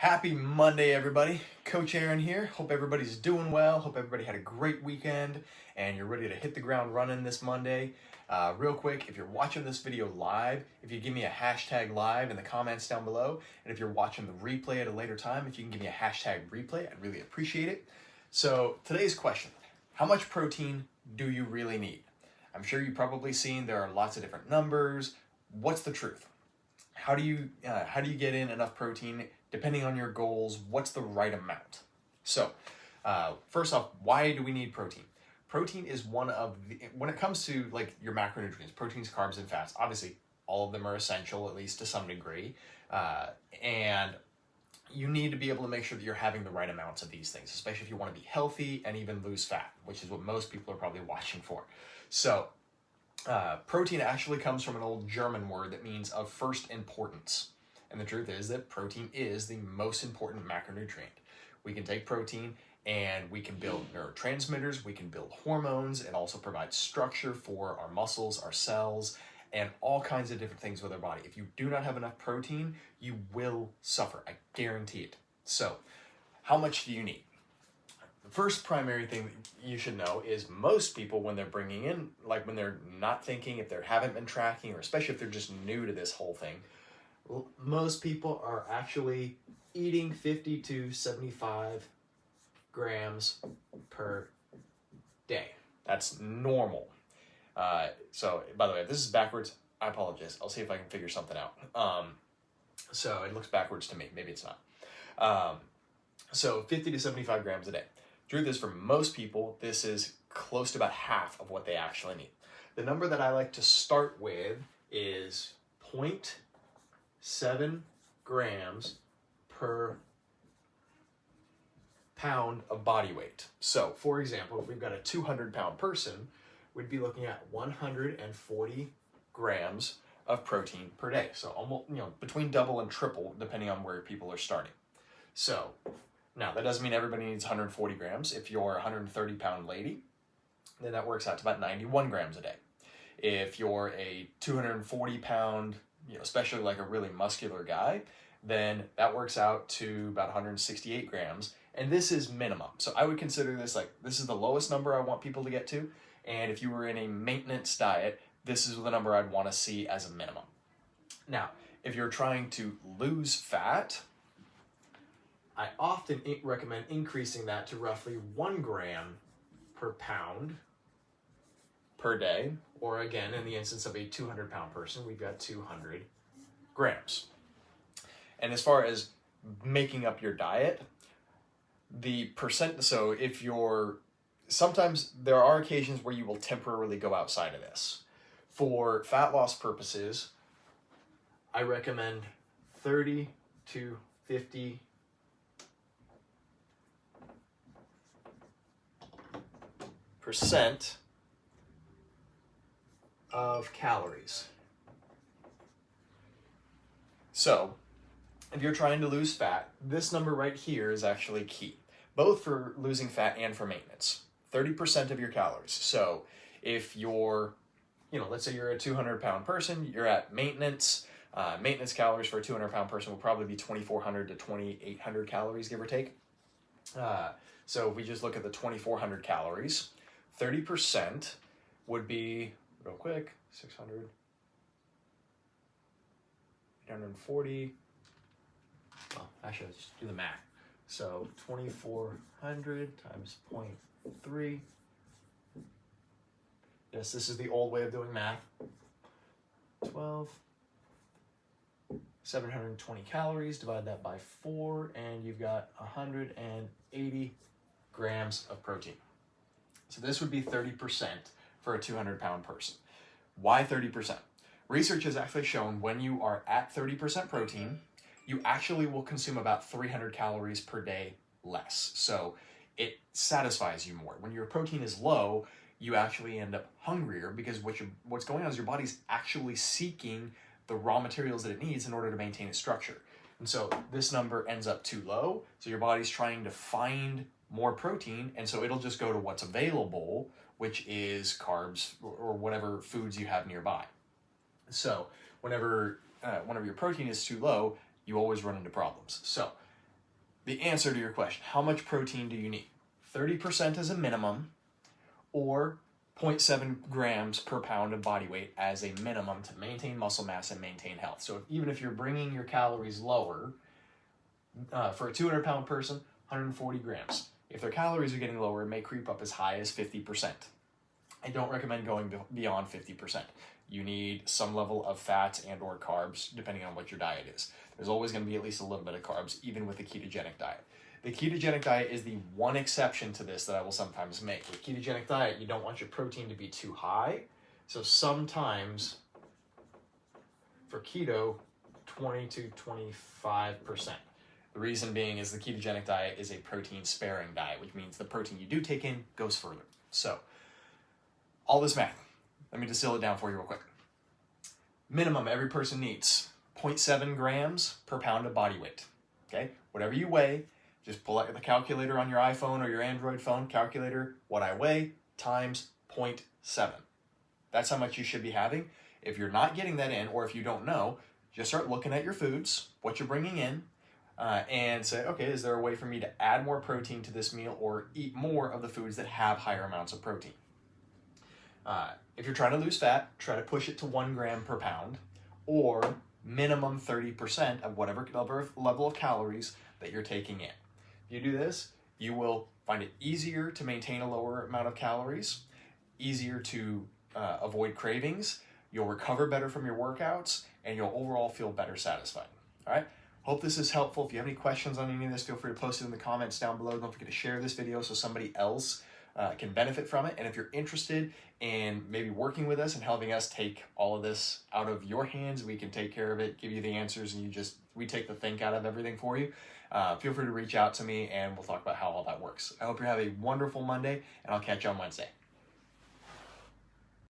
Happy Monday, everybody. Coach Aaron here. Hope everybody's doing well. Hope everybody had a great weekend and you're ready to hit the ground running this Monday. Real quick, if you're watching this video live, if you give me a hashtag live in the comments down below, and if you're watching the replay at a later time, if you can give me a hashtag replay, I'd really appreciate it. So today's question, how much protein do you really need? I'm sure you've probably seen there are lots of different numbers. What's the truth? How do you get in enough protein depending on your goals? What's the right amount? So first off, why do we need protein? Protein is one of the, when it comes to like your macronutrients, proteins, carbs, and fats, obviously all of them are essential, at least to some degree. And you need to be able to make sure that you're having the right amounts of these things, especially if you want to be healthy and even lose fat, which is what most people are probably watching for. So protein actually comes from an old German word that means of first importance. And the truth is that protein is the most important macronutrient. We can take protein and we can build neurotransmitters, we can build hormones, it also provides structure for our muscles, our cells, and all kinds of different things with our body. If you do not have enough protein, you will suffer. I guarantee it. So, how much do you need? The first primary thing that you should know is most people, when they're bringing in, like when they're not thinking, if they haven't been tracking, or especially if they're just new to this whole thing, most people are actually eating 50 to 75 grams per day. That's normal. So, by the way, if this is backwards, I apologize. I'll see if I can figure something out. So it looks backwards to me. Maybe it's not. So 50 to 75 grams a day. Truth is, for most people, this is close to about half of what they actually need. The number that I like to start with is 0.7 grams per pound of body weight. So, for example, if we've got a 200-pound person, we'd be looking at 140 grams of protein per day. So almost, between double and triple, depending on where people are starting. So, now that doesn't mean everybody needs 140 grams. If you're a 130-pound lady, then that works out to about 91 grams a day. If you're a 240-pound, especially like a really muscular guy, then that works out to about 168 grams. And this is minimum. So I would consider this this is the lowest number I want people to get to. And if you were in a maintenance diet, this is the number I'd want to see as a minimum. Now, if you're trying to lose fat, I often recommend increasing that to roughly 1 gram per pound per day. Or again, in the instance of a 200-pound person, we've got 200 grams. And as far as making up your diet, the percent, so if you're, sometimes there are occasions where you will temporarily go outside of this. For fat loss purposes, I recommend 30 to 50 percent of calories. So, if you're trying to lose fat, this number right here is actually key, both for losing fat and for maintenance. 30% of your calories. So, if you're, let's say you're a 200-pound person, you're at maintenance. Maintenance calories for a 200-pound person will probably be 2,400 to 2,800 calories, give or take. So if we just look at the 2,400 calories, 30% would be, real quick, 600, 840. Well, actually, let's just do the math. So 2,400 times 0.3. Yes, this is the old way of doing math. 720 calories, divide that by 4, and you've got 180 grams of protein. So this would be 30% for a 200-pound person. Why 30%? Research has actually shown when you are at 30% protein, you actually will consume about 300 calories per day less. So it satisfies you more. When your protein is low, you actually end up hungrier because what's going on is your body's actually seeking the raw materials that it needs in order to maintain its structure. And so this number ends up too low, so your body's trying to find more protein, and so it'll just go to what's available, which is carbs or whatever foods you have nearby. So whenever your protein is too low, you always run into problems. So the answer to your question, how much protein do you need? 30% as a minimum, or 0.7 grams per pound of body weight as a minimum to maintain muscle mass and maintain health. So even if you're bringing your calories lower, for a 200-pound person, 140 grams. If their calories are getting lower, it may creep up as high as 50%. I don't recommend going beyond 50%. You need some level of fats and or carbs, depending on what your diet is. There's always going to be at least a little bit of carbs, even with the ketogenic diet. The ketogenic diet is the one exception to this that I will sometimes make. With ketogenic diet, you don't want your protein to be too high. So sometimes for keto, 20 to 25%. The reason being is the ketogenic diet is a protein sparing diet, which means the protein you do take in goes further. So all this math, let me distill it down for you real quick. Minimum every person needs 0.7 grams per pound of body weight. Okay, whatever you weigh, just pull out the calculator on your iPhone or your Android phone, calculator, what I weigh times 0.7. That's how much you should be having. If you're not getting that in, or if you don't know, just start looking at your foods, what you're bringing in, and say, okay, is there a way for me to add more protein to this meal or eat more of the foods that have higher amounts of protein? If you're trying to lose fat, try to push it to 1 gram per pound, or minimum 30% of whatever level of calories that you're taking in. If you do this, you will find it easier to maintain a lower amount of calories, easier to avoid cravings, you'll recover better from your workouts, and you'll overall feel better satisfied. All right? Hope this is helpful. If you have any questions on any of this, feel free to post it in the comments down below. Don't forget to share this video so somebody else can benefit from it. And if you're interested in maybe working with us and helping us take all of this out of your hands, we can take care of it, give you the answers, and we take the think out of everything for you. Feel free to reach out to me and we'll talk about how all that works. I hope you have a wonderful Monday, and I'll catch you on Wednesday.